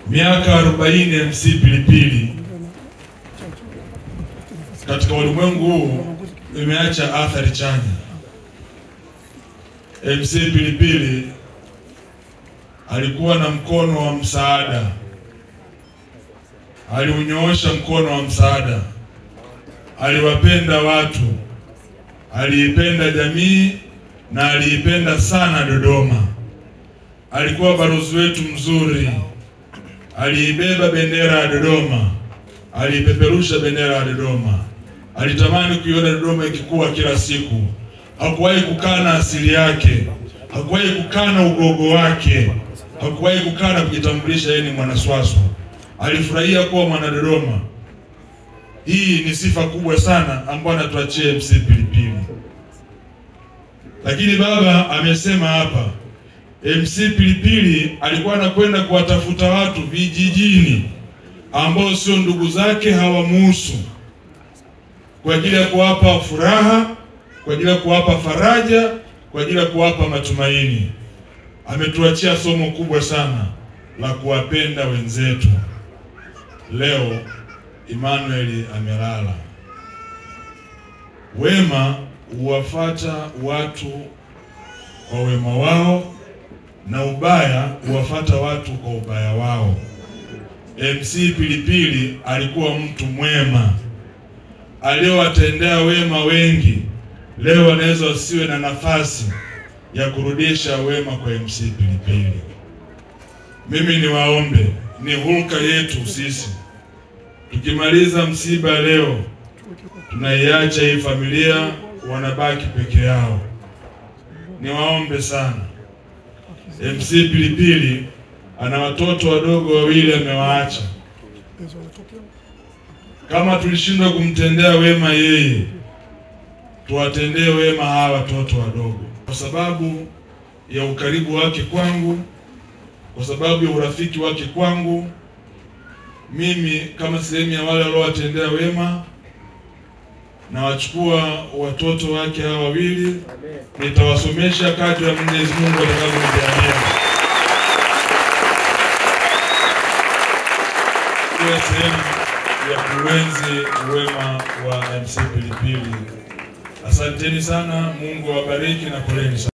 Miaka 40 MC Pilipili katika ulimwengu huu imeacha athari chanya. MC Pilipili alikuwa na mkono wa msaada. Aliunyoosha mkono wa msaada. Aliwapenda watu. Aliipenda jamii na aliipenda sana Dodoma. Alikuwa balozi wetu mzuri. Aliibeba bendera ya Dodoma. Alipeperusha bendera ya Dodoma. Alitamani kuiona Dodoma ikikua kila siku. Hakuwahi kukana asili yake. Hakuwahi kukana ugogo wake. Hakuwahi kukana kujitambulisha yeye ni Mwanaswaso. Alifurahia kuwa mwana Dodoma. Hii ni sifa kubwa sana ambayo anatuachia MC Pilipili. Lakini baba amesema hapa, MC Pilipili alikuwa anakwenda kuwatafuta watu vijijini ambao sio ndugu zake, hawamuhusu, kwa ajili ya kuwapa furaha, kwa ajili ya kuwapa faraja, kwa ajili ya kuwapa matumaini. Ametuachia somo kubwa sana la kuwapenda wenzetu. Leo Emmanuel amelala. Wema huwafuata watu kwa wema wao na ubaya huwafuata watu kwa ubaya wao. MC Pilipili alikuwa mtu mwema. Aliowatendea wema wengi. Leo wanaweza wasiwe na nafasi ya kurudisha wema kwa MC Pilipili. Mimi niwaombe, ni hulka yetu sisi. Tukimaliza msiba leo, tunaiacha hii familia wanabaki peke yao. Niwaombe sana. MC Pilipili ana watoto wadogo wawili amewaacha. Kama tulishindwa kumtendea wema yeye, tuwatendee wema hawa watoto wadogo. Kwa sababu ya ukaribu wake kwangu, kwa sababu ya urafiki wake kwangu, mimi kama sehemu ya wale waliowatendea wema, na wachukua watoto wake hawa wawili, nitawasomesha kadri ya Mwenyezi Mungu atakavyojalia. Kwa sehemu ya kuenzi wema wa MC Pilipili. Asanteni sana, Mungu awabariki na poleni sana.